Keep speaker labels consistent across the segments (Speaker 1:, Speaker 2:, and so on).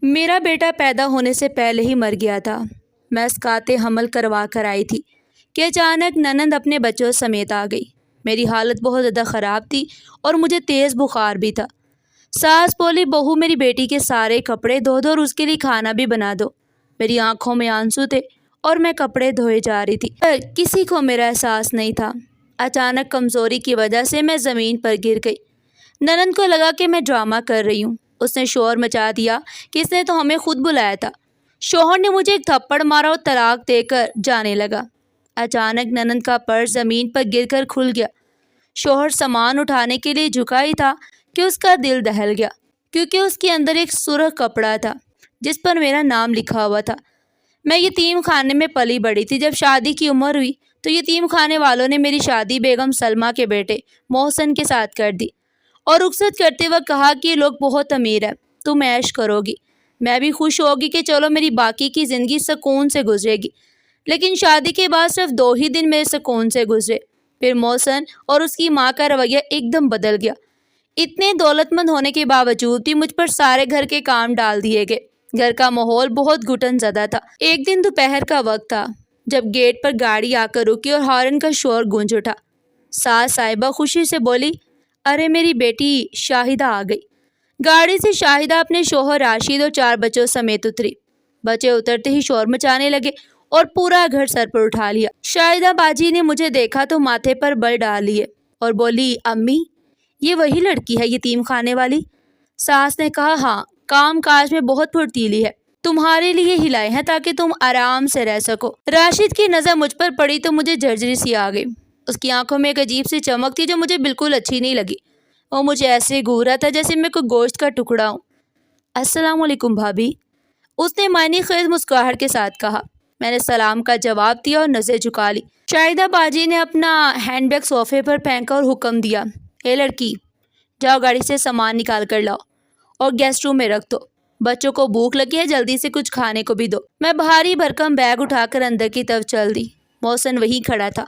Speaker 1: میرا بیٹا پیدا ہونے سے پہلے ہی مر گیا تھا۔ میں اسقاط حمل کروا کر آئی تھی کہ اچانک ننند اپنے بچوں سمیت آ گئی۔ میری حالت بہت زیادہ خراب تھی اور مجھے تیز بخار بھی تھا۔ ساس بولی، بہو میری بیٹی کے سارے کپڑے دھو دو اور اس کے لیے کھانا بھی بنا دو۔ میری آنکھوں میں آنسو تھے اور میں کپڑے دھوئے جا رہی تھی، پر کسی کو میرا احساس نہیں تھا۔ اچانک کمزوری کی وجہ سے میں زمین پر گر گئی۔ ننند کو لگا کہ میں ڈرامہ کر رہی ہوں۔ اس نے شور مچا دیا کہ اس نے تو ہمیں خود بلایا تھا۔ شوہر نے مجھے ایک تھپڑ مارا اور طلاق دے کر جانے لگا۔ اچانک ننند کا پرس زمین پر گر کر کھل گیا۔ شوہر سامان اٹھانے کے لیے جھکا ہی تھا کہ اس کا دل دہل گیا، کیونکہ اس کے اندر ایک سرخ کپڑا تھا جس پر میرا نام لکھا ہوا تھا۔ میں یتیم خانے میں پلی بڑھی تھی۔ جب شادی کی عمر ہوئی تو یتیم خانے والوں نے میری شادی بیگم سلمہ کے بیٹے محسن کے ساتھ کر دی اور رخصت کرتے وقت کہا کہ یہ لوگ بہت امیر ہے، تم عیش کرو گی، میں بھی خوش ہوگی کہ چلو میری باقی کی زندگی سکون سے گزرے گی۔ لیکن شادی کے بعد صرف 2 ہی دن میرے سکون سے گزرے، پھر محسن اور اس کی ماں کا رویہ ایک دم بدل گیا۔ اتنے دولت مند ہونے کے باوجود بھی مجھ پر سارے گھر کے کام ڈال دیے گئے۔ گھر کا ماحول بہت گھٹن زدہ تھا۔ ایک دن دوپہر کا وقت تھا جب گیٹ پر گاڑی آ کر رکی اور ہارن کا شور گونج اٹھا۔ ساس صاحبہ خوشی سے بولی، ارے میری بیٹی شاہدہ آ گئی۔ گاڑی سے شاہدہ اپنے شوہر راشد اور 4 بچوں سمیت اتری۔ بچے اترتے ہی شور مچانے لگے اور پورا گھر سر پر اٹھا لیا۔ شاہدہ باجی نے مجھے دیکھا تو ماتھے پر بل ڈال لیے اور بولی، امی یہ وہی لڑکی ہے یتیم خانے والی؟ ساس نے کہا، ہاں، کام کاج میں بہت پھرتیلی ہے، تمہارے لیے ہی لائے ہیں تاکہ تم آرام سے رہ سکو۔ راشد کی نظر مجھ پر پڑی تو مجھے جھرجھری سی آ گئی۔ اس کی آنکھوں میں ایک عجیب سی چمک تھی جو مجھے بالکل اچھی نہیں لگی۔ وہ مجھے ایسے گھور رہا تھا جیسے میں کوئی گوشت کا ٹکڑا ہوں۔ السلام علیکم بھابھی، اس نے معنی خیز مسکراہٹ کے ساتھ کہا۔ میں نے سلام کا جواب دیا اور نظر جھکا لی۔ شاہدہ باجی نے اپنا ہینڈ بیگ صوفے پر پھینکا اور حکم دیا، اے لڑکی، جاؤ گاڑی سے سامان نکال کر لاؤ اور گیسٹ روم میں رکھ دو۔ بچوں کو بھوک لگی ہے، جلدی سے کچھ کھانے کو بھی دو۔ میں بھاری بھرکم بیگ اٹھا کر اندر کی طرف چل دی۔ محسن وہیں کھڑا تھا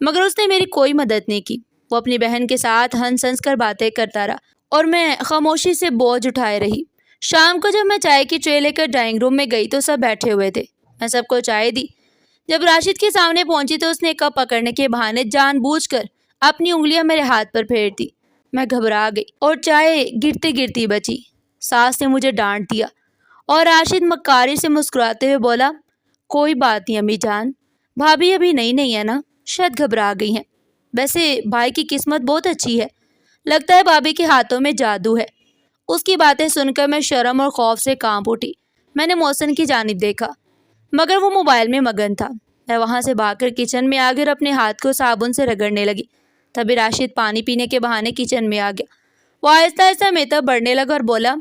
Speaker 1: مگر اس نے میری کوئی مدد نہیں کی۔ وہ اپنی بہن کے ساتھ ہنس ہنس کر باتیں کرتا رہا اور میں خاموشی سے بوجھ اٹھائے رہی۔ شام کو جب میں چائے کی ٹرے لے کر ڈرائنگ روم میں گئی تو سب بیٹھے ہوئے تھے۔ میں سب کو چائے دی۔ جب راشد کے سامنے پہنچی تو اس نے کپ پکڑنے کے بہانے جان بوجھ کر اپنی انگلیاں میرے ہاتھ پر پھیر دی۔ میں گھبرا گئی اور چائے گرتے گرتی بچی۔ ساس نے مجھے ڈانٹ دیا اور راشد مکاری سے مسکراتے ہوئے بولا، کوئی بات نہیں امی جان، بھابھی ابھی نئی نہیں ہے نا، شاید گھبرا گئی ہیں۔ ویسے بھائی کی قسمت بہت اچھی ہے، لگتا ہے بھابھی کے ہاتھوں میں جادو ہے۔ اس کی باتیں سن کر میں شرم اور خوف سے کانپ اٹھی۔ میں نے محسن کی جانب دیکھا مگر وہ موبائل میں مگن تھا۔ میں وہاں سے بھاگ کر کچن میں آ گئی اور اپنے ہاتھ کو صابن سے رگڑنے لگی۔ تبھی راشد پانی پینے کے بہانے کچن میں آ گیا۔ وہ آہستہ آہستہ میری طرف بڑھنے لگا اور بولا،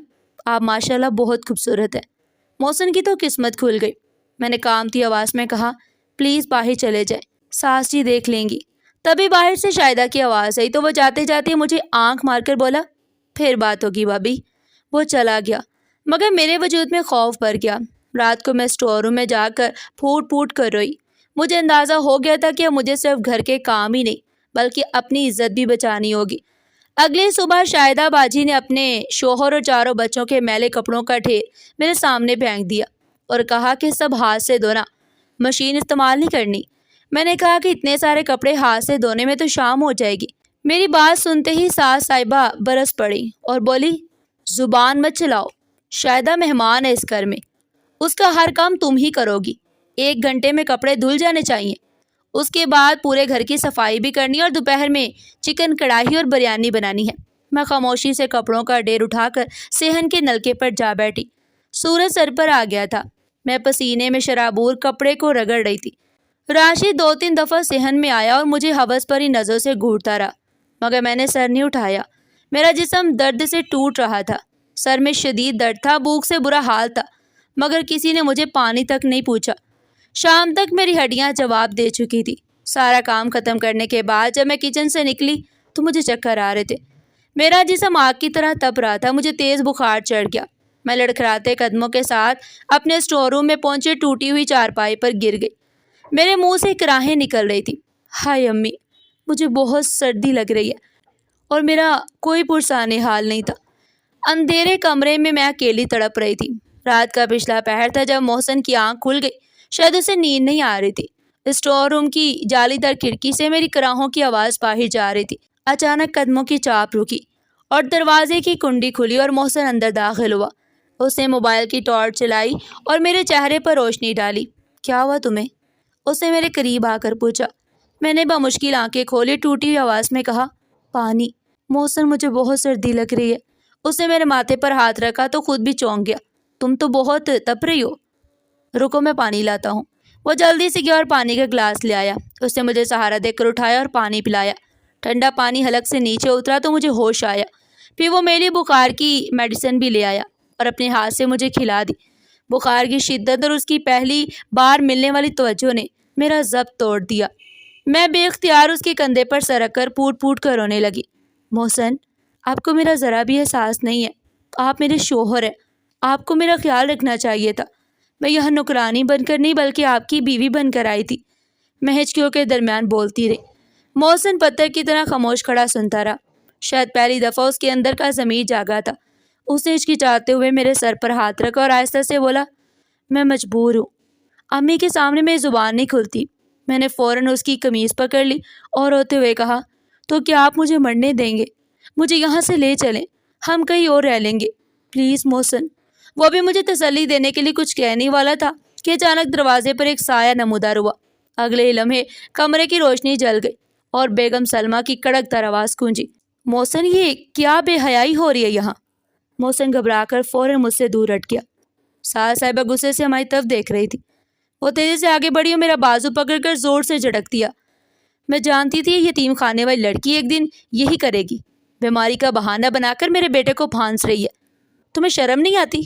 Speaker 1: آپ ماشاءاللہ بہت خوبصورت ہیں۔ محسن کی تو قسمت کھل گئی۔ میں نے کانپتی آواز میں کہا، پلیز باہر چلے جائیں، ساس جی دیکھ لیں گی۔ تبھی باہر سے شاہدہ کی آواز آئی تو وہ جاتے جاتے مجھے آنکھ مار کر بولا، پھر بات ہوگی بھابھی۔ وہ چلا گیا مگر میرے وجود میں خوف بھر گیا۔ رات کو میں اسٹور روم میں جا کر پھوٹ پھوٹ کر روئی۔ مجھے اندازہ ہو گیا تھا کہ مجھے صرف گھر کے کام ہی نہیں بلکہ اپنی عزت بھی بچانی ہوگی۔ اگلی صبح شاہدہ باجی نے اپنے شوہر اور 4 بچوں کے میلے کپڑوں کا ڈھیر میرے سامنے پھینک دیا اور کہا کہ سب ہاتھ سے دھونا، مشین استعمال نہیں کرنی۔ میں نے کہا کہ اتنے سارے کپڑے ہاتھ سے دھونے میں تو شام ہو جائے گی۔ میری بات سنتے ہی ساس صاحبہ برس پڑی اور بولی، زبان مت چلاؤ، شاہدہ مہمان ہے اس گھر میں، اس کا ہر کام تم ہی کرو گی۔ 1 گھنٹے میں کپڑے دھل جانے چاہیے، اس کے بعد پورے گھر کی صفائی بھی کرنی ہے اور دوپہر میں چکن کڑھائی اور بریانی بنانی ہے۔ میں خاموشی سے کپڑوں کا ڈھیر اٹھا کر صحن کے نلکے پر جا بیٹھی۔ سورج سر پر آ گیا تھا۔ میں پسینے میں شرابور کپڑے کو رگڑ رہی تھی۔ راشد 2-3 دفعہ صحن میں آیا اور مجھے ہوس بھری نظروں سے گھورتا رہا مگر میں نے سر نہیں اٹھایا۔ میرا جسم درد سے ٹوٹ رہا تھا، سر میں شدید درد تھا، بھوک سے برا حال تھا مگر کسی نے مجھے پانی تک نہیں پوچھا۔ شام تک میری ہڈیاں جواب دے چکی تھی۔ سارا کام ختم کرنے کے بعد جب میں کچن سے نکلی تو مجھے چکر آ رہے تھے۔ میرا جسم آگ کی طرح تپ رہا تھا، مجھے تیز بخار چڑھ گیا۔ میں لڑکھڑاتے قدموں کے ساتھ اپنے اسٹور روم میں پہنچے ٹوٹی ہوئی چارپائی پر گر گئی۔ میرے منہ سے کراہیں نکل رہی تھی۔ ہائے امی، مجھے بہت سردی لگ رہی ہے اور میرا کوئی پرسان حال نہیں تھا۔ اندھیرے کمرے میں اکیلی تڑپ رہی تھی۔ رات کا پچھلا پہر تھا جب محسن کی آنکھ کھل گئی۔ شاید اسے نیند نہیں آ رہی تھی۔ اسٹور روم کی جالی دار کھڑکی سے میری کراہوں کی آواز باہر جا رہی تھی۔ اچانک قدموں کی چاپ رکی اور دروازے کی کنڈی کھلی اور محسن اندر داخل ہوا۔ اس نے موبائل کی ٹارچ چلائی اور میرے چہرے پر روشنی ڈالی۔ کیا ہوا تمہیں؟ اس نے میرے قریب آ کر پوچھا۔ میں نے بمشکل آنکھیں کھولی، ٹوٹی ہوئی آواز میں کہا، پانی۔ محسن مجھے بہت سردی لگ رہی ہے۔ اس نے میرے ماتھے پر ہاتھ رکھا تو خود بھی چونک گیا۔ تم تو بہت تپ رہی ہو۔ رکو میں پانی لاتا ہوں۔ وہ جلدی سے گیا اور پانی کا گلاس لے آیا۔ اس نے مجھے سہارا دے کر اٹھایا اور پانی پلایا۔ ٹھنڈا پانی حلق سے نیچے اترا تو مجھے ہوش آیا۔ پھر وہ میری بخار کی میڈیسن بھی لے آیا اور اپنے ہاتھ سے مجھے کھلا دی۔ بخار کی شدت اور اس کی پہلی بار ملنے والی توجہ نے میرا ضبط توڑ دیا۔ میں بے اختیار اس کے کندھے پر سرک کر پوٹ پوٹ کر رونے لگی۔ محسن، آپ کو میرا ذرا بھی احساس نہیں ہے۔ آپ میرے شوہر ہیں۔ آپ کو میرا خیال رکھنا چاہیے تھا۔ میں یہاں نوکرانی بن کر نہیں بلکہ آپ کی بیوی بن کر آئی تھی۔ میں ہچکیوں کے درمیان بولتی رہی۔ محسن پتھر کی طرح خاموش کھڑا سنتا رہا۔ شاید پہلی دفعہ اس کے اندر کا ضمیر جاگا تھا۔ اس نے ہچکچاتے ہوئے میرے سر پر ہاتھ رکھا اور آہستہ سے بولا، میں مجبور ہوں۔ امی کے سامنے میری زبان نہیں کھلتی۔ میں نے فوراً اس کی قمیض پکڑ لی اور روتے ہوئے کہا، تو کیا آپ مجھے مرنے دیں گے؟ مجھے یہاں سے لے چلیں، ہم کہیں اور رہ لیں گے، پلیز محسن۔ وہ بھی مجھے تسلی دینے کے لیے کچھ کہنے والا تھا کہ اچانک دروازے پر ایک سایہ نمودار ہوا۔ اگلے ہی لمحے کمرے کی روشنی جل گئی اور بیگم سلمہ کی کڑک تر آواز گونجی، محسن، یہ کیا بے حیائی ہو رہی ہے یہاں؟ محسن گھبرا کر فوراً مجھ سے دور ہٹ گیا۔ ساس صاحبہ غصے سے ہماری طرف دیکھ رہی تھی۔ وہ تیزی سے آگے بڑھی اور میرا بازو پکڑ کر زور سے جھٹک دیا۔ میں جانتی تھی یہ یتیم خانے والی لڑکی ایک دن یہی کرے گی، بیماری کا بہانہ بنا کر میرے بیٹے کو پھانس رہی ہے۔ تمہیں شرم نہیں آتی؟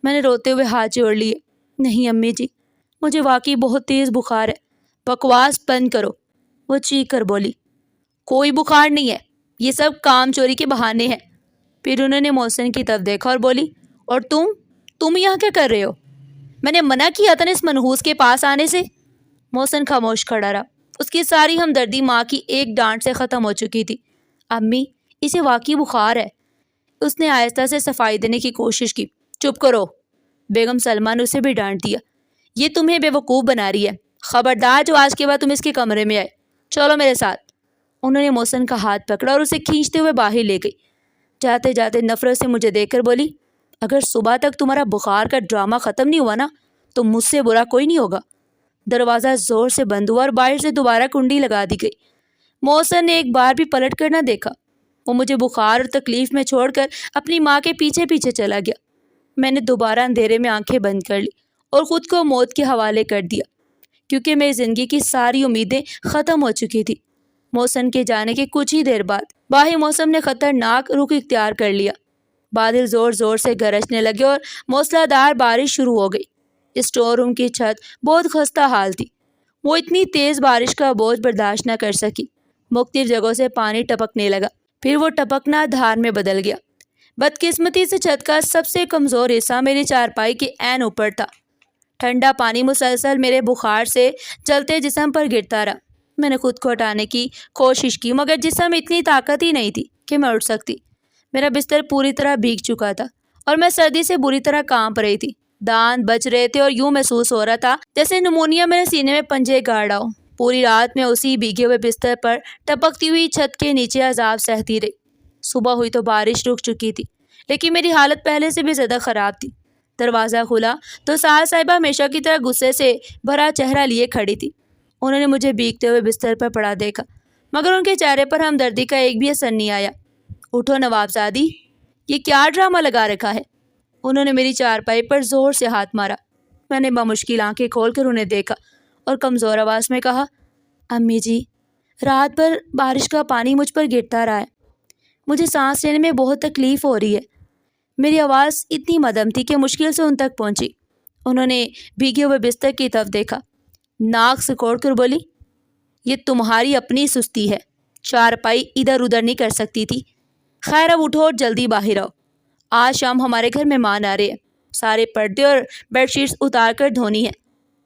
Speaker 1: میں نے روتے ہوئے ہاتھ جوڑ لیے۔ نہیں امی جی، مجھے واقعی بہت تیز بخار ہے۔ بکواس بند کرو، وہ چیخ کر بولی۔ کوئی بخار نہیں ہے، یہ سب کام چوری کے بہانے ہیں۔ پھر انہوں نے محسن کی طرف دیکھا اور بولی، اور تم یہاں کیا کر رہے ہو؟ میں نے منع کیا تھا نا اس منحوس کے پاس آنے سے۔ محسن خاموش کھڑا رہا۔ اس کی ساری ہمدردی ماں کی ایک ڈانٹ سے ختم ہو چکی تھی۔ امی، اسے واقعی بخار ہے۔ اس نے آہستہ سے صفائی دینے کی کوشش کی۔ چپ کرو، بیگم سلمہ نے اسے بھی ڈانٹ دیا۔ یہ تمہیں بے وقوف بنا رہی ہے۔ خبردار جو آج کے بعد تم اس کے کمرے میں آئے۔ چلو میرے ساتھ۔ انہوں نے محسن کا ہاتھ پکڑا اور اسے کھینچتے ہوئے باہر لے گئی۔ جاتے جاتے نفرت سے مجھے دیکھ کر بولی، اگر صبح تک تمہارا بخار کا ڈرامہ ختم نہیں ہوا نا تو مجھ سے برا کوئی نہیں ہوگا۔ دروازہ زور سے بند ہوا اور باہر سے دوبارہ کنڈی لگا دی گئی۔ محسن نے ایک بار بھی پلٹ کر نہ دیکھا۔ وہ مجھے بخار اور تکلیف میں چھوڑ کر اپنی ماں کے پیچھے پیچھے چلا گیا۔ میں نے دوبارہ اندھیرے میں آنکھیں بند کر لی اور خود کو موت کے حوالے کر دیا، کیونکہ میری زندگی کی ساری امیدیں ختم ہو چکی تھی۔ محسن کے جانے کے کچھ ہی دیر بعد باہر موسم نے خطرناک رخ اختیار کر لیا۔ بادل زور زور سے گرجنے لگے اور موسلا دھار بارش شروع ہو گئی۔ اسٹور روم کی چھت بہت خستہ حال تھی۔ وہ اتنی تیز بارش کا بوجھ برداشت نہ کر سکی۔ مختلف جگہوں سے پانی ٹپکنے لگا، پھر وہ ٹپکنا دھار میں بدل گیا۔ بدقسمتی سے چھت کا سب سے کمزور حصہ میری چارپائی کے عین اوپر تھا۔ ٹھنڈا پانی مسلسل میرے بخار سے چلتے جسم پر گرتا رہا۔ میں نے خود کو ہٹانے کی کوشش کی مگر جسم میں اتنی طاقت ہی نہیں تھی کہ میں اٹھ سکتی۔ میرا بستر پوری طرح بھیگ چکا تھا اور میں سردی سے بری طرح کانپ رہی تھی۔ دانت بچ رہے تھے اور یوں محسوس ہو رہا تھا جیسے نمونیا میرے سینے میں پنجے گاڑا ہو۔ پوری رات میں اسی بھیگے ہوئے بستر پر ٹپکتی ہوئی چھت کے نیچے عذاب سہتی رہی۔ صبح ہوئی تو بارش رک چکی تھی، لیکن میری حالت پہلے سے بھی زیادہ خراب تھی۔ دروازہ کھلا تو ساس صاحبہ ہمیشہ کی طرح غصے سے بھرا چہرہ لیے کھڑی تھی۔ انہوں نے مجھے بھیگتے ہوئے بستر پر پڑا دیکھا مگر ان کے چہرے پر ہمدردی کا ایک بھی اثر نہیں آیا۔ اٹھو نوابزادی، یہ کیا ڈرامہ لگا رکھا ہے؟ انہوں نے میری چارپائی پر زور سے ہاتھ مارا۔ میں نے بمشکل آنکھیں کھول کر انہیں دیکھا اور کمزور آواز میں کہا، امی جی، رات بھر بارش کا پانی مجھ پر گرتا رہا ہے۔ مجھے سانس لینے میں بہت تکلیف ہو رہی ہے۔ میری آواز اتنی مدھم تھی کہ مشکل سے ان تک پہنچی۔ انہوں نے بھیگے ہوئے بستر کی طرف دیکھا، ناک سکوڑ کر بولی، یہ تمہاری اپنی سستی ہے، چارپائی ادھر ادھر نہیں کر سکتی تھی۔ خیر اب اٹھو اور جلدی باہر آؤ، آج شام ہمارے گھر مہمان آ رہے ہیں، سارے پردے اور بیڈ شیٹس اتار کر دھونی ہیں۔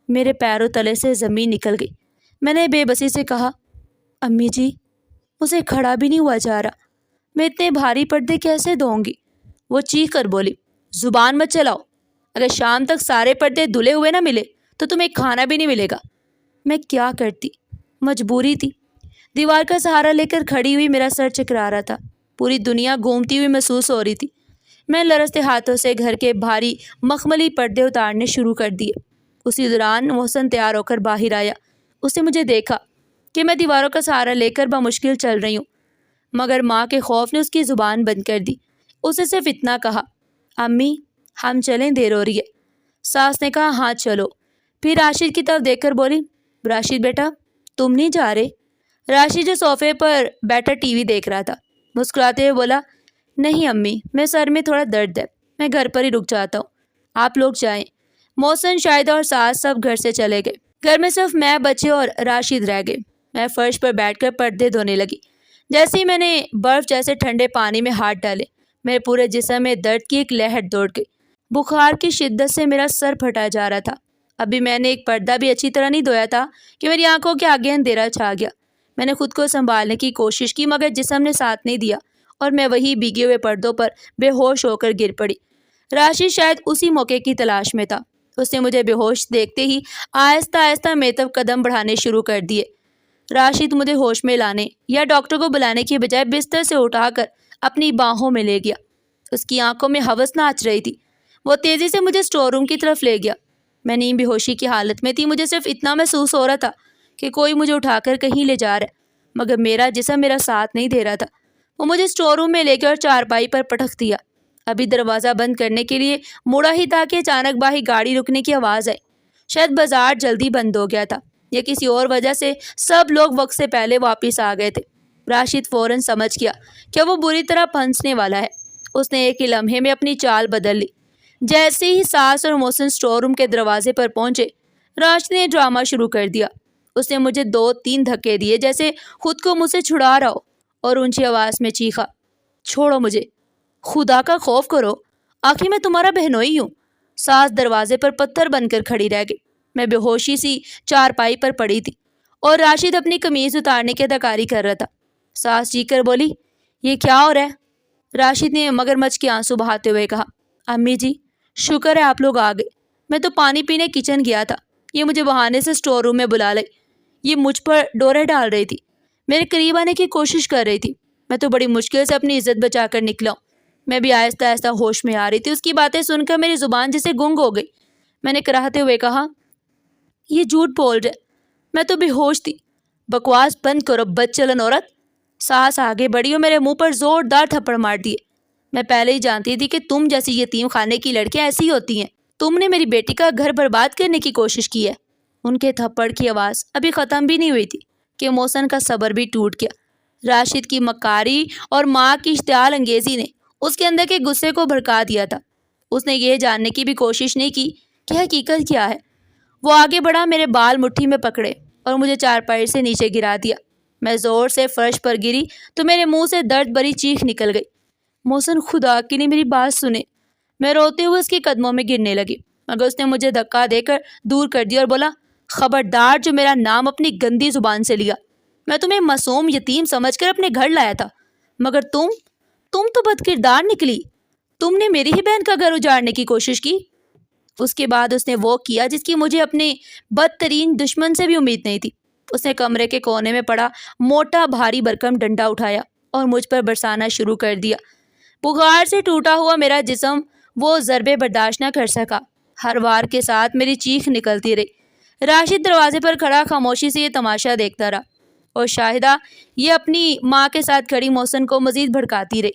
Speaker 1: میرے پیروں تلے سے زمین نکل گئی۔ میں نے بے بسی سے کہا، امی جی، مجھے کھڑا بھی نہیں ہوا جا رہا، میں اتنے بھاری پردے کیسے دھوں گی؟ وہ چیخ کر بولی، زبان مت چلاؤ، اگر شام تک سارے پردے دھلے ہوئے نہ ملے تو تمہیں کھانا بھی نہیں ملے گا۔ میں کیا کرتی، مجبوری تھی۔ دیوار کا سہارا لے کر کھڑی ہوئی میرا سر چکرا رہا تھا، پوری دنیا گھومتی ہوئی محسوس ہو رہی تھی۔ میں لرزتے ہاتھوں سے گھر کے بھاری مخملی پردے اتارنے شروع کر دیے۔ اسی دوران محسن تیار ہو کر باہر آیا۔ اس نے مجھے دیکھا کہ میں دیواروں کا سہارا لے کر بمشکل چل رہی ہوں، مگر ماں کے خوف نے اس کی زبان بند کر دی۔ اسے صرف اتنا کہا، امی ہم چلیں، دیر ہو رہی ہے۔ ساس نے کہا ہاں چلو، پھر راشد کی طرف دیکھ کر بولی، راشد بیٹا تم نہیں جا رہے؟ راشد جو صوفے پر بیٹھا ٹی وی دیکھ رہا تھا مسکراتے ہوئے بولا، نہیں امی، میں سر میں تھوڑا درد ہے، میں گھر پر ہی رک جاتا ہوں، آپ لوگ جائیں۔ محسن، شاہدہ اور ساس سب گھر سے چلے گئے۔ گھر میں صرف میں، بچے اور راشد رہ گئے۔ میں فرش پر بیٹھ کر پردے دھونے لگی۔ جیسے ہی میں نے برف جیسے ٹھنڈے پانی میں ہاتھ ڈالے، میرے پورے جسم میں درد کی ایک لہر دوڑ گئی۔ بخار کی شدت سے میرا سر پھٹا جا رہا تھا۔ ابھی میں نے ایک پردہ بھی اچھی طرح نہیں دھویا تھا کہ میری آنکھوں کے آگے اندھیرا چھا گیا۔ میں نے خود کو سنبھالنے کی کوشش کی مگر جسم نے ساتھ نہیں دیا اور میں وہی بھیگے ہوئے پردوں پر بے ہوش ہو کر گر پڑی۔ راشد شاید اسی موقع کی تلاش میں تھا۔ اس نے مجھے بے ہوش دیکھتے ہی آہستہ آہستہ میری طرف قدم بڑھانے شروع کر دیے۔ راشد مجھے ہوش میں لانے یا ڈاکٹر کو بلانے کی بجائے بستر سے اٹھا کر اپنی باہوں میں لے گیا۔ اس کی آنکھوں میں ہوس ناچ رہی تھی۔ وہ تیزی سے مجھے اسٹور روم کی طرف لے گیا۔ میں نیم بے ہوشی کی حالت میں تھی۔ مجھے صرف اتنا محسوس ہو رہا تھا کہ کوئی مجھے اٹھا کر کہیں لے جا رہا ہے، مگر میرا جسم میرا ساتھ نہیں دے رہا تھا۔ وہ مجھے اسٹور روم میں لے گیا اور چارپائی پر پٹک دیا۔ ابھی دروازہ بند کرنے کے لیے مڑا ہی تھا کہ اچانک باہر گاڑی رکنے کی آواز آئی۔ شاید بازار جلدی بند ہو گیا تھا یا کسی اور وجہ سے سب لوگ وقت سے پہلے واپس آ گئے تھے۔ راشد فوراً سمجھ گیا کہ وہ بری طرح پھنسنے والا ہے۔ اس نے ایک ہی لمحے میں اپنی چال بدل لی۔ جیسے ہی ساس اور محسن اسٹور روم کے دروازے پر پہنچے، راشد نے ڈرامہ شروع کر دیا۔ اس نے مجھے 2-3 دھکے دیے جیسے خود کو مجھ سے چھڑا رہا ہو، اور اونچی آواز میں چیخا، چھوڑو مجھے، خدا کا خوف کرو، آخر میں تمہارا بہنوئی ہوں۔ ساس دروازے پر پتھر بن کر کھڑی رہ گئی۔ میں بے ہوشی سی چارپائی پر پڑی تھی اور راشد اپنی قمیض اتارنے کی اداکاری کر رہا تھا۔ ساس چیخ کر بولی، یہ کیا ہو رہا ہے؟ راشد نے مگرمچھ کے آنسو بہاتے ہوئے کہا، امی جی شکر ہے آپ لوگ آ گئے، میں تو پانی پینے کچن گیا تھا، یہ مجھے بہانے سے اسٹور روم میں بلا لائی، یہ مجھ پر ڈورے ڈال رہی تھی، میرے قریب آنے کی کوشش کر رہی تھی، میں تو بڑی مشکل سے اپنی عزت بچا کر نکلا ہوں۔ میں بھی آہستہ آہستہ ہوش میں آ رہی تھی۔ اس کی باتیں سن کر میری زبان جیسے گنگ ہو گئی۔ میں نے کراہتے ہوئے کہا، یہ جھوٹ بول رہے، میں تو بے ہوش تھی، بکواس بند کرو بد چلن عورت۔ ساس آگے بڑھی اور میرے منہ پر زوردار تھپڑ مار دیے۔ میں پہلے ہی جانتی تھی کہ تم جیسی یتیم خانے کی لڑکیاں ایسی ہوتی ہیں، تم نے میری بیٹی کا گھر برباد کرنے کی کوشش کی ہے۔ ان کے تھپڑ کی آواز ابھی ختم بھی نہیں ہوئی تھی کہ محسن کا صبر بھی ٹوٹ گیا۔ راشد کی مکاری اور ماں کی اشتعال انگیزی نے اس کے اندر کے غصے کو بھڑکا دیا تھا۔ اس نے یہ جاننے کی بھی کوشش نہیں کی کہ حقیقت کیا ہے۔ وہ آگے بڑھا، میرے بال مٹھی میں پکڑے اور مجھے چارپائی سے نیچے گرا دیا۔ میں زور سے فرش پر گری تو میرے منہ سے درد بھری چیخ نکل گئی، محسن خدا کی نہیں میری بات سنے۔ میں روتے ہوئے اس کے قدموں میں گرنے لگی، مگر اس نے مجھے دھکا دے کر دور کر دیا اور بولا، خبردار جو میرا نام اپنی گندی زبان سے لیا، میں تمہیں معصوم یتیم سمجھ کر اپنے گھر لایا تھا، مگر تم تو بد کردار نکلی، تم نے میری ہی بہن کا گھر اجاڑنے کی کوشش کی۔ اس کے بعد اس نے وہ کیا جس کی مجھے اپنے بدترین دشمن سے بھی امید نہیں تھی۔ اس نے کمرے کے کونے میں پڑا موٹا بھاری بھرکم ڈنڈا اٹھایا اور مجھ پر برسانا شروع کر دیا۔ بخار سے ٹوٹا ہوا میرا جسم وہ ضربے برداشت نہ کر سکا۔ ہر وار کے ساتھ میری چیخ نکلتی رہی۔ راشد دروازے پر کھڑا خاموشی سے یہ تماشا دیکھتا رہا اور شاہدہ یہ اپنی ماں کے ساتھ کھڑی محسن کو مزید بھڑکاتی رہی۔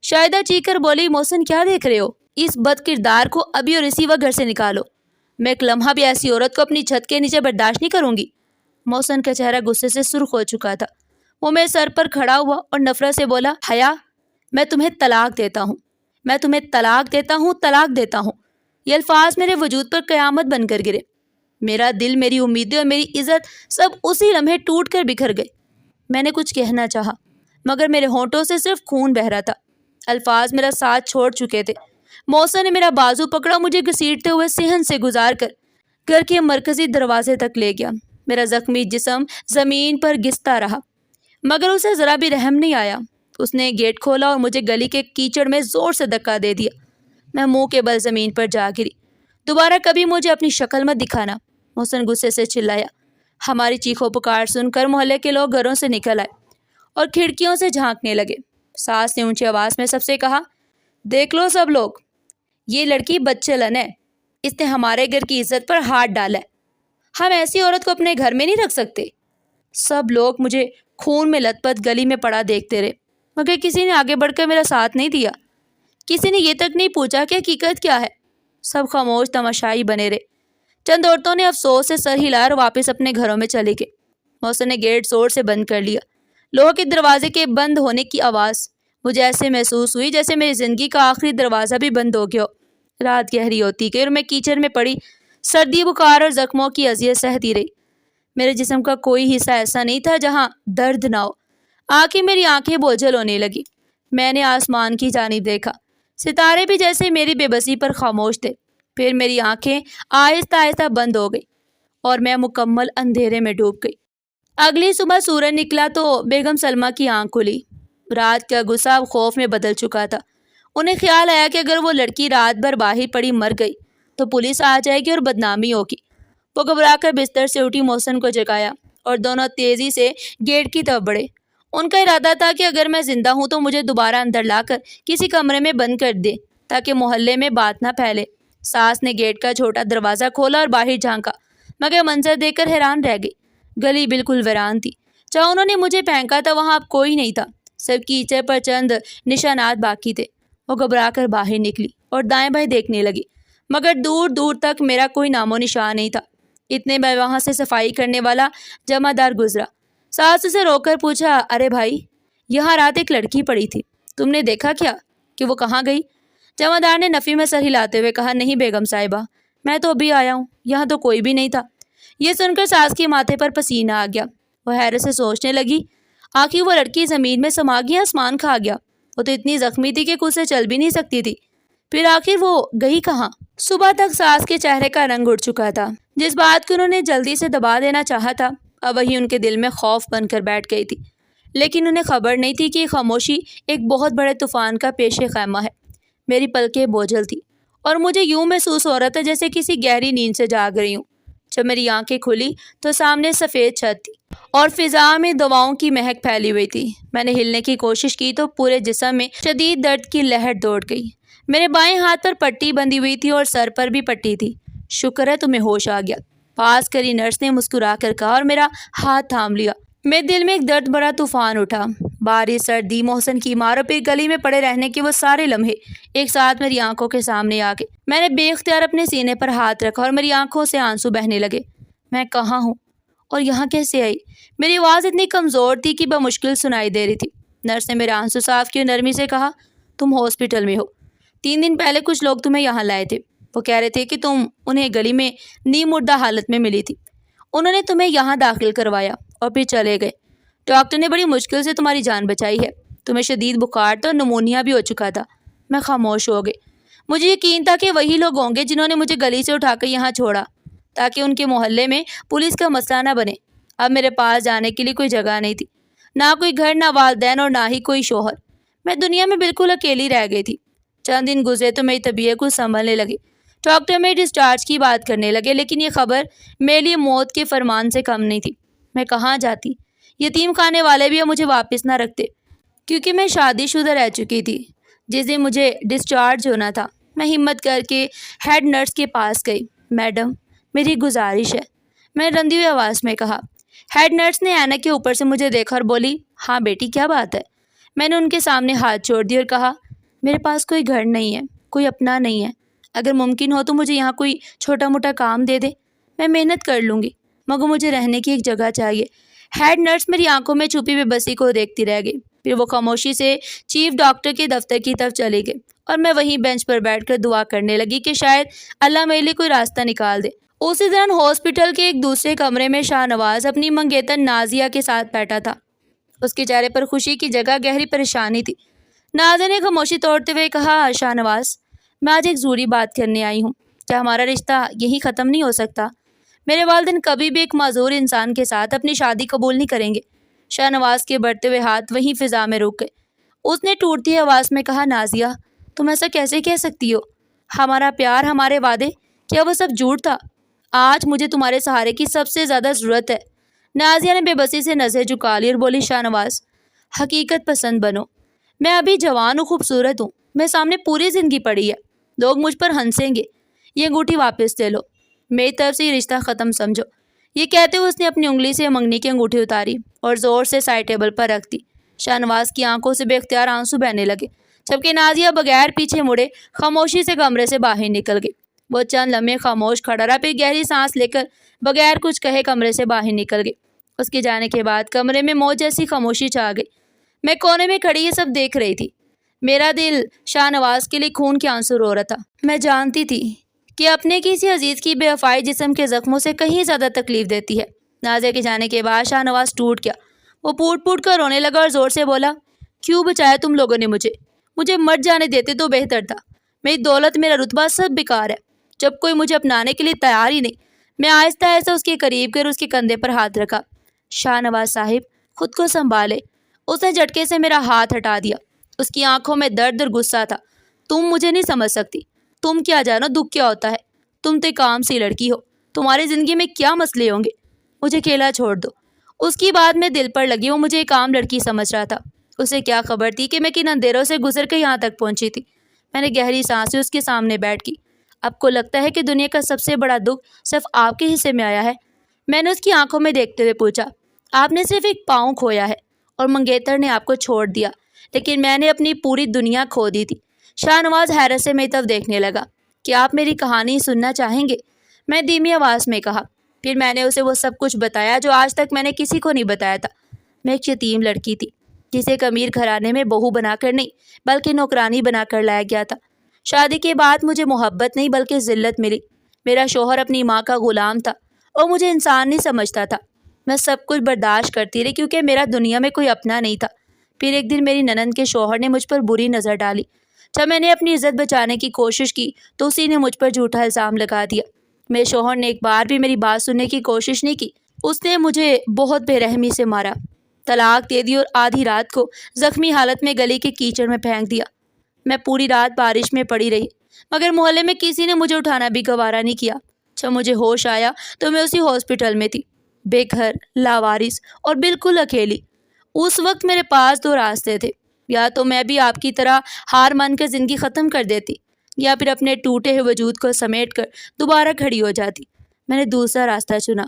Speaker 1: شاہدہ چیخ کر بولی، محسن کیا دیکھ رہے ہو؟ اس بد کردار کو ابھی اور اسی وقت گھر سے نکالو، میں ایک لمحہ بھی ایسی عورت کو اپنی چھت کے نیچے برداشت نہیں کروں گی۔ محسن کا چہرہ غصے سے سرخ ہو چکا تھا۔ وہ میرے سر پر کھڑا ہوا اور نفرت سے بولا، حیا، میں تمہیں طلاق دیتا ہوں، میں تمہیں طلاق دیتا ہوں، طلاق دیتا ہوں۔ یہ الفاظ میرے وجود پر قیامت بن کر گرے۔ میرا دل، میری امیدیں اور میری عزت سب اسی لمحے ٹوٹ کر بکھر گئے۔ میں نے کچھ کہنا چاہا مگر میرے ہونٹوں سے صرف خون بہہ رہا تھا۔ الفاظ میرا ساتھ چھوڑ چکے تھے۔ محسن نے میرا بازو پکڑا، مجھے گھسیٹتے ہوئے صحن سے گزار کر گھر کے مرکزی دروازے تک لے گیا۔ میرا زخمی جسم زمین پر گھستا رہا مگر اسے ذرا بھی رحم نہیں آیا۔ اس نے گیٹ کھولا اور مجھے گلی کے کیچڑ میں زور سے دھکا دے دیا۔ میں منہ کے بل زمین پر جا گری۔ دوبارہ کبھی مجھے اپنی شکل مت دکھانا، محسن غصے سے چلایا۔ ہماری چیخوں پکار سن کر محلے کے لوگ گھروں سے نکل آئے اور کھڑکیوں سے جھانکنے لگے۔ ساس نے اونچی آواز میں سب سے کہا، دیکھ لو سب لوگ، یہ لڑکی بدچلن ہے، اس نے ہمارے گھر کی عزت پر ہاتھ ڈالا ہے، ہم ایسی عورت کو اپنے گھر میں نہیں رکھ سکتے۔ سب لوگ مجھے خون میں لت پت گلی میں پڑا دیکھتے رہے، مگر کسی نے آگے بڑھ کر میرا ساتھ نہیں دیا، کسی نے یہ تک نہیں پوچھا کہ حقیقت کیا ہے۔ سب خاموش تماشائی بنے رہے۔ چند عورتوں نے افسوس سے سر ہلا اور واپس اپنے گھروں میں چلے گئے۔ محسن نے گیٹ زور سے بند کر لیا۔ لوہے کے دروازے کے بند ہونے کی آواز مجھے ایسے محسوس ہوئی جیسے میری زندگی کا آخری دروازہ بھی بند ہو گیا ہو۔ رات گہری ہوتی گئی اور میں کیچڑ میں پڑی سردی، بخار اور زخموں کی اذیت سہتی رہی۔ میرے جسم کا کوئی حصہ ایسا نہیں تھا جہاں درد نہ ہو۔ میری آنکھیں بوجھل ہونے لگی۔ میں نے آسمان کی جانب دیکھا، ستارے بھی جیسے میری بے بسی پر خاموش تھے۔ پھر میری آنکھیں آہستہ آہستہ بند ہو گئی اور میں مکمل اندھیرے میں ڈوب گئی۔ اگلی صبح سورج نکلا تو بیگم سلمہ کی آنکھ کھلی۔ رات کا غصہ اب خوف میں بدل چکا تھا۔ انہیں خیال آیا کہ اگر وہ لڑکی رات بھر باہر پڑی مر گئی تو پولیس آ جائے گی اور بدنامی ہوگی۔ وہ گھبرا کر بستر سے اٹھی، محسن کو جگایا اور دونوں تیزی سے گیٹ کی طرف بڑھے۔ ان کا ارادہ تھا کہ اگر میں زندہ ہوں تو مجھے دوبارہ اندر لا کر کسی کمرے میں بند کر دے تاکہ محلے میں بات نہ پھیلے۔ ساس نے گیٹ کا چھوٹا دروازہ کھولا اور باہر جھانکا، مگر منظر دیکھ کر حیران رہ گئی۔ گلی بالکل ویران تھی۔ جہاں انہوں نے مجھے پھینکا تھا وہاں اب کوئی نہیں تھا، صرف کیچڑ پر چند نشانات باقی تھے۔ وہ گھبرا کر باہر نکلی اور دائیں بائیں دیکھنے لگی، مگر دور دور تک میرا کوئی نام و نشان نہیں تھا۔ اتنے میں وہاں سے صفائی کرنے والا جمعدار گزرا۔ ساس اسے روک کر پوچھا، ارے بھائی، یہاں رات ایک لڑکی پڑی تھی، تم نے دیکھا کیا کہ وہ کہاں گئی؟ جمعدار نے نفی میں سر ہلاتے ہوئے کہا، نہیں بیگم صاحبہ، میں تو ابھی آیا ہوں، یہاں تو کوئی بھی نہیں تھا۔ یہ سن کر ساس کے ماتھے پر پسینہ آ گیا۔ وہ حیرت سے سوچنے لگی، آخر وہ لڑکی زمین میں سما گئی، آسمان کھا گیا؟ وہ تو اتنی زخمی تھی کہ خود سے چل بھی نہیں سکتی تھی، پھر آخر وہ گئی کہاں؟ صبح تک ساس کے چہرے کا رنگ اڑ چکا تھا۔ جس بات کو انہوں نے جلدی سے دبا دینا چاہا تھا، اب وہی ان کے دل میں خوف بن کر بیٹھ گئی تھی۔ لیکن انہیں خبر نہیں تھی کہ یہ خاموشی ایک بہت بڑے طوفان کا پیش خیمہ ہے۔ میری پلکیں بوجھل تھی اور مجھے یوں محسوس ہو رہا تھا جیسے کسی گہری نیند سے جاگ رہی ہوں۔ جب میری آنکھیں کھلی تو سامنے سفید چھت تھی اور فضا میں دواؤں کی مہک پھیلی ہوئی تھی۔ میں نے ہلنے کی کوشش کی تو پورے جسم میں شدید درد کی لہر دوڑ گئی۔ میرے بائیں ہاتھ پر پٹی بندھی ہوئی تھی اور سر پر بھی پٹی تھی۔ شکر ہے تمہیں ہوش آ گیا، پاس کری نرس نے مسکرا کر کہا اور میرا ہاتھ تھام لیا۔ میرے دل میں ایک درد بڑا طوفان اٹھا۔ بارش، سردی، محسن کی مار اور پھر گلی میں پڑے رہنے کے وہ سارے لمحے ایک ساتھ میری آنکھوں کے سامنے آ گئے۔ میں نے بے اختیار اپنے سینے پر ہاتھ رکھا اور میری آنکھوں سے آنسو بہنے لگے۔ میں کہاں ہوں اور یہاں کیسے آئی؟ میری آواز اتنی کمزور تھی کہ بمشکل سنائی دے رہی تھی۔ نرس نے میرے آنسو صاف کیے، نرمی سے کہا، تم ہاسپٹل میں ہو، 3 دن پہلے کچھ لوگ تمہیں یہاں لائے تھے، وہ کہہ رہے تھے کہ تم انہیں گلی میں نیم مردہ حالت میں ملی تھی، انہوں نے تمہیں یہاں داخل کروایا اور پھر چلے گئے۔ ڈاکٹر نے بڑی مشکل سے تمہاری جان بچائی ہے، تمہیں شدید بخار تھا اور نمونیا بھی ہو چکا تھا۔ میں خاموش ہو گئی۔ مجھے یقین تھا کہ وہی لوگ ہوں گے جنہوں نے مجھے گلی سے اٹھا کر یہاں چھوڑا تاکہ ان کے محلے میں پولیس کا مسئلہ نہ بنے۔ اب میرے پاس جانے کے لیے کوئی جگہ نہیں تھی، نہ کوئی گھر، نہ والدین اور نہ ہی کوئی شوہر۔ میں دنیا میں بالکل اکیلی رہ گئی تھی۔ چند دن گزرے تو میری طبیعت کچھ سنبھلنے لگی۔ ڈاکٹر میرے ڈسچارج کی بات کرنے لگے، لیکن یہ خبر میرے لیے موت کے فرمان سے کم نہیں تھی۔ میں کہاں جاتی؟ یتیم خانے والے بھی اب مجھے واپس نہ رکھتے، کیونکہ میں شادی شدہ رہ چکی تھی۔ جس دن مجھے ڈسچارج ہونا تھا، میں ہمت کر کے ہیڈ نرس کے پاس گئی۔ میڈم، میری گزارش ہے، میں رندی ہوئی آواز میں کہا۔ ہیڈ نرس نے اینک کے اوپر سے مجھے دیکھا اور بولی، ہاں بیٹی، کیا بات ہے؟ میں نے ان کے سامنے ہاتھ چھوڑ دی اور کہا، میرے پاس کوئی گھر نہیں ہے، کوئی اپنا نہیں ہے، اگر ممکن ہو تو مجھے یہاں کوئی چھوٹا موٹا کام دے دے، میں محنت کر لوں گی، مگر مجھے رہنے کی ایک جگہ چاہیے۔ ہیڈ نرس میری آنکھوں میں چھپی بے بسی کو دیکھتی رہ گئی، پھر وہ خاموشی سے چیف ڈاکٹر کے دفتر کی طرف چلی گئی اور میں وہیں بینچ پر بیٹھ کر دعا کرنے لگی کہ شاید اللہ میرے لیے کوئی راستہ نکال دے۔ اسی دوران ہاسپٹل کے ایک دوسرے کمرے میں شاہ نواز اپنی منگیتر نازیہ کے ساتھ بیٹھا تھا۔ اس کے چہرے پر خوشی کی جگہ گہری پریشانی تھی۔ نازیہ نے خاموشی توڑتے ہوئے کہا، شاہ نواز، میں آج ایک ضروری بات کرنے آئی ہوں، کیا ہمارا رشتہ یہیں ختم نہیں ہو سکتا؟ میرے والدین کبھی بھی ایک معذور انسان کے ساتھ اپنی شادی قبول نہیں کریں گے۔ شاہ نواز کے بڑھتے ہوئے ہاتھ وہیں فضا میں رک گئے۔ اس نے ٹوٹتی آواز میں کہا، نازیہ، تم ایسا کیسے کہہ سکتی ہو؟ ہمارا پیار، ہمارے وعدے کیا وہ سب جھوٹ تھا؟ آج مجھے تمہارے سہارے کی سب سے زیادہ ضرورت ہے۔ نازیہ نے بے بسی سے نظر جھکا لی اور بولی، شاہ نواز، حقیقت پسند بنو۔ میں ابھی جوان ہوں، خوبصورت ہوں، میں سامنے پوری زندگی پڑی ہے، لوگ مجھ پر ہنسیں گے۔ یہ انگوٹھی واپس لے لو، میری طرف سے یہ رشتہ ختم سمجھو۔ یہ کہتے ہوئے اس نے اپنی انگلی سے منگنی کی انگوٹھی اتاری اور زور سے سائڈ ٹیبل پر رکھ دی۔ شاہ نواز کی آنکھوں سے بے اختیار آنسو بہنے لگے، جبکہ نازیہ بغیر پیچھے مڑے خاموشی سے کمرے سے باہر نکل گئی۔ وہ چند لمحے خاموش کھڑا رہا، پھر گہری سانس لے کر بغیر کچھ کہے کمرے سے باہر نکل گئی۔ اس کے جانے کے بعد کمرے میں موج جیسی خاموشی چھا گئی۔ میں کونے میں کھڑی یہ سب دیکھ رہی تھی۔ میرا دل شاہ نواز کے لیے خون کے آنسو رو رہا تھا۔ میں جانتی تھی کہ اپنے کسی عزیز کی بے وفائی جسم کے زخموں سے کہیں زیادہ تکلیف دیتی ہے۔ نازیہ کے جانے کے بعد شاہ نواز ٹوٹ گیا۔ وہ پوٹ پوٹ کر رونے لگا اور زور سے بولا، کیوں بچایا تم لوگوں نے مجھے مر جانے دیتے تو بہتر تھا۔ میری دولت، میرا رتبہ سب بیکار ہے۔ جب کوئی مجھے اپنانے کے لیے تیار ہی نہیں۔ میں آہستہ آہستہ اس کے قریب کر اس کے کندھے پر ہاتھ رکھا۔ شاہ نواز صاحب، خود کو سنبھالے۔ اس نے جھٹکے سے میرا ہاتھ ہٹا دیا۔ اس کی آنکھوں میں درد اور غصہ تھا۔ تم مجھے نہیں سمجھ سکتی۔ تم کیا جانو دکھ کیا ہوتا ہے۔ تم تو ایک عام سی لڑکی ہو، تمہاری زندگی میں کیا مسئلے ہوں گے؟ مجھے اکیلا چھوڑ دو۔ اس کی بات میں دل پر لگی، وہ مجھے ایک عام لڑکی سمجھ رہا تھا۔ اسے کیا خبر تھی کہ میں کن اندھیروں سے گزر کے یہاں تک پہنچی تھی۔ میں نے گہری سانس لی، اس کے سامنے بیٹھ گئی۔ آپ کو لگتا ہے کہ دنیا کا سب سے بڑا دکھ صرف آپ کے حصے میں آیا ہے؟ میں نے اس کی آنکھوں میں دیکھتے ہوئے پوچھا۔ آپ نے صرف ایک پاؤں کھویا ہے اور منگیتر نے آپ کو چھوڑ دیا، لیکن میں نے اپنی پوری دنیا کھو دی تھی۔ شاہ نواز حیرت سے میری طرف دیکھنے لگا۔ کیا آپ میری کہانی سننا چاہیں گے؟ میں دھیمی آواز میں کہا۔ پھر میں نے اسے وہ سب کچھ بتایا جو آج تک میں نے کسی کو نہیں بتایا تھا۔ میں ایک یتیم لڑکی تھی جسے ایک امیر گھرانے میں بہو بنا کر نہیں بلکہ نوکرانی بنا کر لایا گیا تھا۔ شادی کے بعد مجھے محبت نہیں بلکہ ذلت ملی۔ میرا شوہر اپنی ماں کا غلام تھا اور مجھے انسان نہیں سمجھتا تھا۔ میں سب کچھ برداشت کرتی رہی کیونکہ میرا دنیا میں کوئی اپنا نہیں تھا۔ پھر ایک دن میری ننند کے شوہر نے مجھ پر بری نظر ڈالی۔ جب میں نے اپنی عزت بچانے کی کوشش کی تو اسی نے مجھ پر جھوٹا الزام لگا دیا۔ میرے شوہر نے ایک بار بھی میری بات سننے کی کوشش نہیں کی۔ اس نے مجھے بہت بے رحمی سے مارا، طلاق دے دی اور آدھی رات کو زخمی حالت میں گلی کے کیچڑ میں پھینک دیا۔ میں پوری رات بارش میں پڑی رہی، مگر محلے میں کسی نے مجھے اٹھانا بھی گوارا نہیں کیا۔ جب مجھے ہوش آیا تو میں اسی ہاسپٹل میں تھی، بے گھر، لاوارث اور بالکل اکیلی۔ اس وقت میرے پاس دو راستے تھے، یا تو میں بھی آپ کی طرح ہار مان کر زندگی ختم کر دیتی، یا پھر اپنے ٹوٹے ہوئے وجود کو سمیٹ کر دوبارہ کھڑی ہو جاتی۔ میں نے دوسرا راستہ چنا۔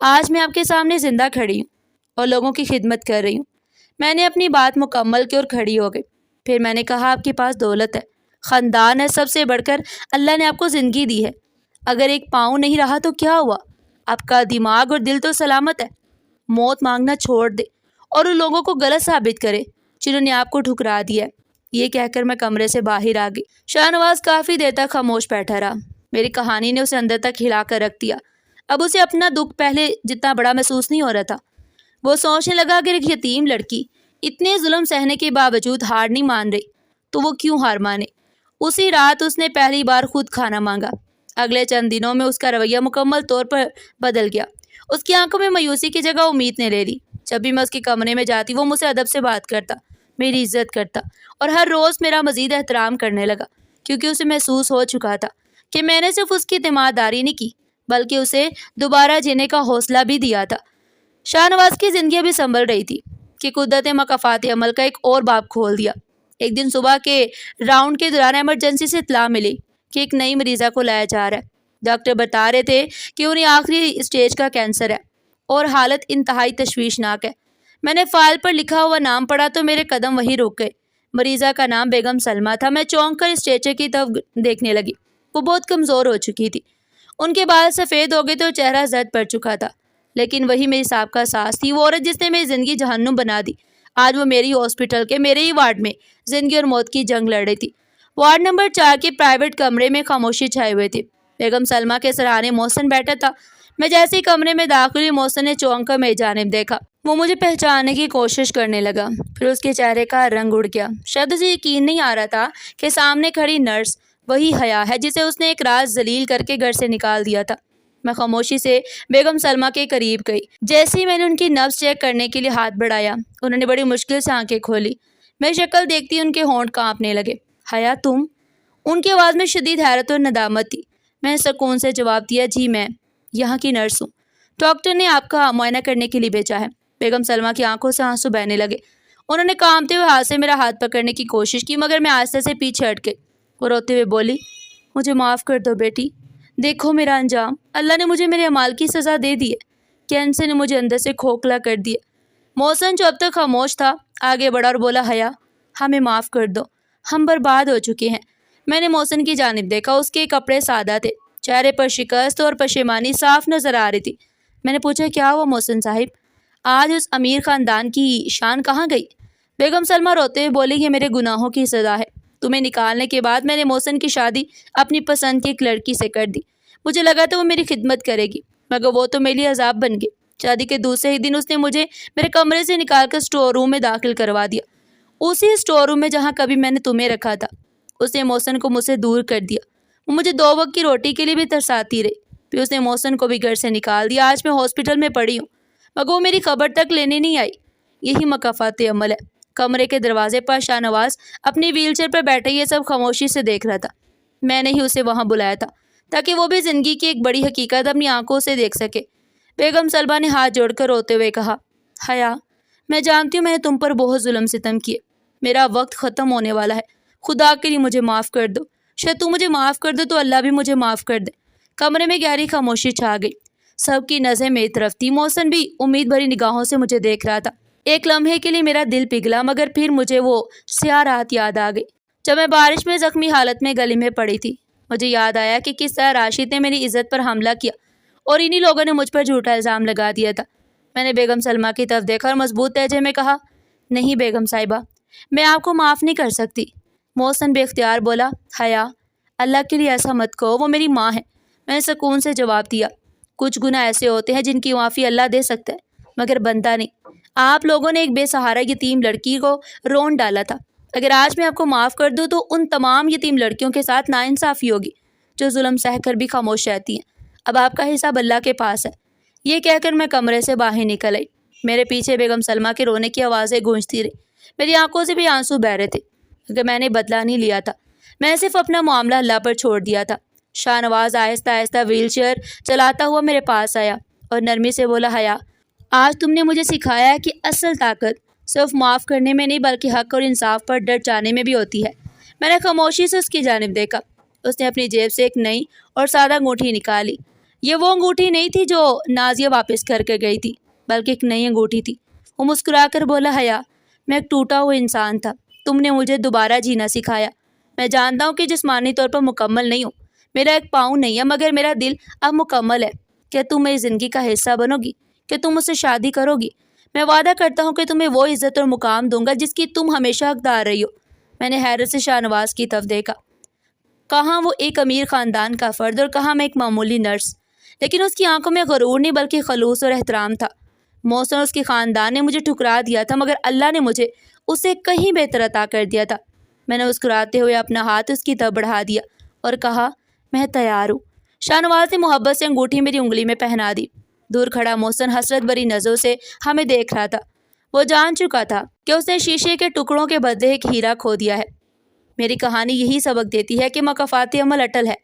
Speaker 1: آج میں آپ کے سامنے زندہ کھڑی ہوں اور لوگوں کی خدمت کر رہی ہوں۔ میں نے اپنی بات مکمل کی اور کھڑی ہو گئی۔ پھر میں نے کہا، آپ کے پاس دولت ہے، خاندان ہے، سب سے بڑھ کر اللہ نے آپ کو زندگی دی ہے۔ اگر ایک پاؤں نہیں رہا تو کیا ہوا؟ آپ کا دماغ اور دل تو سلامت ہے۔ موت مانگنا چھوڑ دے اور ان لوگوں کو غلط ثابت کرے جنہوں نے آپ کو ٹھکرا دیا ہے۔ یہ کہہ کر میں کمرے سے باہر آ گئی۔ شاہ نواز کافی دیر تک خاموش بیٹھا رہا۔ میری کہانی نے اسے اندر تک ہلا کر رکھ دیا۔ اب اسے اپنا دکھ پہلے جتنا بڑا محسوس نہیں ہو رہا تھا۔ وہ سوچنے لگا کہ ایک یتیم لڑکی اتنے ظلم سہنے کے باوجود ہار نہیں مان رہی تو وہ کیوں ہار مانے۔ اسی رات اس نے پہلی بار خود کھانا مانگا۔ اگلے چند دنوں میں اس کا رویہ مکمل طور پر بدل گیا۔ اس کی آنکھوں میں مایوسی کی جگہ امید نے لے لی۔ جب بھی میں اس کے کمرے میں جاتی وہ مجھ سے ادب سے بات کرتا، میری عزت کرتا اور ہر روز میرا مزید احترام کرنے لگا، کیونکہ اسے محسوس ہو چکا تھا کہ میں نے صرف اس کی اعتماد داری نہیں کی بلکہ اسے دوبارہ جینے کا حوصلہ بھی دیا تھا۔ شاہ نواز کی زندگی ابھی سنبھل رہی تھی کہ قدرت مکافات عمل کا ایک اور باب کھول دیا۔ ایک دن صبح کے راؤنڈ کے دوران ایمرجنسی سے اطلاع ملی کہ ایک نئی مریضہ کو لایا جا رہا ہے۔ ڈاکٹر بتا رہے تھے کہ انہیں آخری اسٹیج کا کینسر ہے اور حالت انتہائی تشویشناک ہے۔ میں نے فائل پر لکھا ہوا نام پڑھا تو میرے قدم وہیں رک گئے۔ مریضہ کا نام بیگم سلمہ تھا۔ میں چونک کر اسٹریچر کی طرف دیکھنے لگی۔ وہ بہت کمزور ہو چکی تھی، ان کے بال سفید ہو گئے تھے اور چہرہ زرد پڑ چکا تھا، لیکن وہی میری سابقہ ساس تھی، وہ عورت جس نے میری زندگی جہنم بنا دی۔ آج وہ میری ہاسپٹل کے میرے ہی وارڈ میں زندگی اور موت کی جنگ لڑ رہی تھی۔ وارڈ نمبر 4 کے پرائیویٹ کمرے میں خاموشی چھائے ہوئے تھی۔ بیگم سلمہ کے سرانے محسن بیٹھا تھا۔ میں جیسے ہی کمرے میں داخل ہوئی محسن نے چونک کر میری جانب دیکھا۔ وہ مجھے پہچاننے کی کوشش کرنے لگا، پھر اس کے چہرے کا رنگ اڑ گیا۔ شاید اسے یقین نہیں آ رہا تھا کہ سامنے کھڑی نرس وہی حیا ہے جسے اس نے ایک رات ذلیل کر کے گھر سے نکال دیا تھا۔ میں خاموشی سے بیگم سلمہ کے قریب گئی۔ جیسے ہی میں نے ان کی نبض چیک کرنے کے لیے ہاتھ بڑھایا، انہوں نے بڑی مشکل سے آنکھیں کھولی۔ میں شکل دیکھتی ان کے ہونٹ کانپنے لگے۔ حیا تم؟ ان کی آواز میں شدید حیرت اور ندامت تھی۔ میں نے سکون سے جواب دیا، جی میں یہاں کی نرس ہوں، ڈاکٹر نے آپ کا معائنہ کرنے کے لیے بھیجا ہے۔ بیگم سلمہ کی آنکھوں سے آنسو بہنے لگے۔ انہوں نے کانپتے ہوئے ہاتھ سے میرا ہاتھ پکڑنے کی کوشش کی، مگر میں آہستہ سے پیچھے ہٹ گئی۔ وہ روتے ہوئے بولی، مجھے معاف کر دو بیٹی، دیکھو میرا انجام، اللہ نے مجھے میرے اعمال کی سزا دے دی ہے، کینسر نے مجھے اندر سے کھوکھلا کر دیا۔ محسن جو اب تک خاموش تھا آگے بڑھا اور بولا، حیا ہمیں معاف کر دو، ہم برباد ہو چکے ہیں۔ میں نے محسن کی جانب دیکھا، اس کے کپڑے سادہ تھے، چہرے پر شکست اور پشیمانی صاف نظر آ رہی تھی۔ میں نے پوچھا، کیا ہوا محسن صاحب، آج اس امیر خاندان کی شان کہاں گئی؟ بیگم سلمہ روتے ہوئے بولی، یہ میرے گناہوں کی سزا ہے۔ تمہیں نکالنے کے بعد میں نے محسن کی شادی اپنی پسند کی ایک لڑکی سے کر دی۔ مجھے لگا تھا وہ میری خدمت کرے گی، مگر وہ تو میرے لیے عذاب بن گئی۔ شادی کے دوسرے ہی دن اس نے مجھے میرے کمرے سے نکال کر اسٹور روم میں داخل کروا دیا، اسی اسٹور روم میں جہاں کبھی میں نے تمہیں رکھا تھا۔ اس نے محسن کو مجھ سے دور کر دیا۔ وہ مجھے 2 وقت کی روٹی کے لیے بھی ترساتی رہی۔ پھر اس نے محسن کو بھی گھر سے نکال دیا۔ آج میں ہاسپٹل میں پڑی ہوں، مگر وہ میری خبر تک لینے نہیں آئی۔ یہی مکافات عمل ہے۔ کمرے کے دروازے پر شاہ نواز اپنی ویل چیئر پر بیٹھے یہ سب خاموشی سے دیکھ رہا تھا۔ میں نے ہی اسے وہاں بلایا تھا تاکہ وہ بھی زندگی کی ایک بڑی حقیقت اپنی آنکھوں سے دیکھ سکے۔ بیگم سلمہ نے ہاتھ جوڑ کر روتے ہوئے کہا، حیا میں جانتی ہوں میں نے تم پر بہت ظلم ستم کیے، میرا وقت ختم ہونے والا ہے، خدا کے لیے مجھے معاف کر دو، شاید تم مجھے معاف کر دو تو اللہ بھی مجھے معاف کر دے۔ کمرے میں گہری خاموشی چھا گئی، سب کی نظریں میری طرف تھی۔ محسن بھی امید بھری نگاہوں سے مجھے دیکھ رہا تھا۔ ایک لمحے کے لیے میرا دل پگھلا، مگر پھر مجھے وہ سیاہ رات یاد آ گئی جب میں بارش میں زخمی حالت میں گلی میں پڑی تھی۔ مجھے یاد آیا کہ کس طرح راشد نے میری عزت پر حملہ کیا اور انہی لوگوں نے مجھ پر جھوٹا الزام لگا دیا تھا۔ میں نے بیگم سلمہ کی طرف دیکھا اور مضبوط لہجے میں کہا، نہیں بیگم صاحبہ، میں آپ کو معاف نہیں کر سکتی۔ محسن بے اختیار بولا، حیا اللہ کے لیے ایسا مت کہو، وہ میری ماں ہے۔ میں نے سکون سے جواب دیا، کچھ گناہ ایسے ہوتے ہیں جن کی معافی اللہ دے سکتا ہے، مگر بندہ نہیں۔ آپ لوگوں نے ایک بے سہارا یتیم لڑکی کو رون ڈالا تھا، اگر آج میں آپ کو معاف کر دوں تو ان تمام یتیم لڑکیوں کے ساتھ ناانصافی ہوگی جو ظلم سہ کر بھی خاموش رہتی ہیں۔ اب آپ کا حساب اللہ کے پاس ہے۔ یہ کہہ کر میں کمرے سے باہر نکل آئی۔ میرے پیچھے بیگم سلمہ کے رونے کی آوازیں گونجتی رہی، میری آنکھوں سے بھی آنسو بہہ رہے تھے، کیونکہ میں نے بدلہ نہیں لیا تھا، میں صرف اپنا معاملہ اللہ پر چھوڑ دیا تھا۔ شاہ نواز آہستہ آہستہ ویل چیئر چلاتا ہوا میرے پاس آیا اور نرمی سے بولا، حیا آج تم نے مجھے سکھایا ہے کہ اصل طاقت صرف معاف کرنے میں نہیں بلکہ حق اور انصاف پر ڈٹ جانے میں بھی ہوتی ہے۔ میں نے خاموشی سے اس کی جانب دیکھا۔ اس نے اپنی جیب سے ایک نئی اور سادہ انگوٹھی نکالی۔ یہ وہ انگوٹھی نہیں تھی جو نازیہ واپس کر کے گئی تھی، بلکہ ایک نئی انگوٹھی تھی۔ وہ مسکرا کر بولا، حیا میں ایک ٹوٹا ہوا انسان تھا، تم نے مجھے دوبارہ جینا سکھایا۔ میں جانتا ہوں کہ جسمانی طور پر مکمل نہیں ہوں، میرا ایک پاؤں نہیں ہے، مگر میرا دل اب مکمل ہے۔ کیا تم میری زندگی کا حصہ بنو گی؟ کہ تم مجھ سے شادی کرو گی؟ میں وعدہ کرتا ہوں کہ تمہیں وہ عزت اور مقام دوں گا جس کی تم ہمیشہ حقدار رہی ہو۔ میں نے حیرت سے شاہ نواز کی طرف دیکھا، کہاں وہ ایک امیر خاندان کا فرد اور کہاں میں ایک معمولی نرس، لیکن اس کی آنکھوں میں غرور نہیں بلکہ خلوص اور احترام تھا۔ محسن اور اس کے خاندان نے مجھے ٹھکرا دیا تھا، مگر اللہ نے مجھے اسے کہیں بہتر عطا کر دیا تھا۔ میں نے مسکراتے ہوئے اپنا ہاتھ اس کی طرف بڑھا دیا اور کہا، میں تیار ہوں۔ شاہ نواز نے محبت سے انگوٹھی میری انگلی میں پہنا دی۔ دور کھڑا محسن حسرت بری نظروں سے ہمیں دیکھ رہا تھا۔ وہ جان چکا تھا کہ اس نے شیشے کے ٹکڑوں کے بدلے ایک ہیرا کھو دیا ہے۔ میری کہانی یہی سبق دیتی ہے کہ مکافات عمل اٹل ہے۔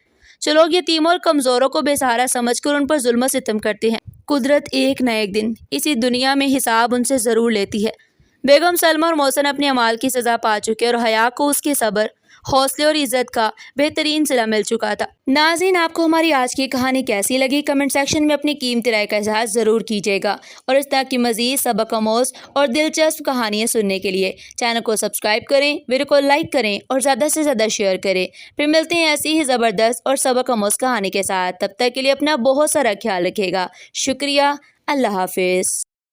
Speaker 1: جو لوگ یتیموں اور کمزوروں کو بے سہارا سمجھ کر ان پر ظلم و ستم کرتے ہیں، قدرت ایک نہ ایک دن اسی دنیا میں حساب ان سے ضرور لیتی ہے۔ بیگم سلمہ اور محسن اپنے اعمال کی سزا پا چکے اور حیا کو اس کے صبر، حوصلے اور عزت کا بہترین صلہ مل چکا تھا۔ ناظرین، آپ کو ہماری آج کی کہانی کیسی لگی؟ کمنٹ سیکشن میں اپنی قیمتی رائے کا اظہار ضرور کیجیے گا، اور اس طرح کی مزید سبق آموز اور دلچسپ کہانیاں سننے کے لیے چینل کو سبسکرائب کریں، ویڈیو کو لائک کریں اور زیادہ سے زیادہ شیئر کریں۔ پھر ملتے ہیں ایسی ہی زبردست اور سبق آموز کہانی کے ساتھ، تب تک کے لیے اپنا بہت سارا خیال رکھیے گا۔ شکریہ، اللہ حافظ۔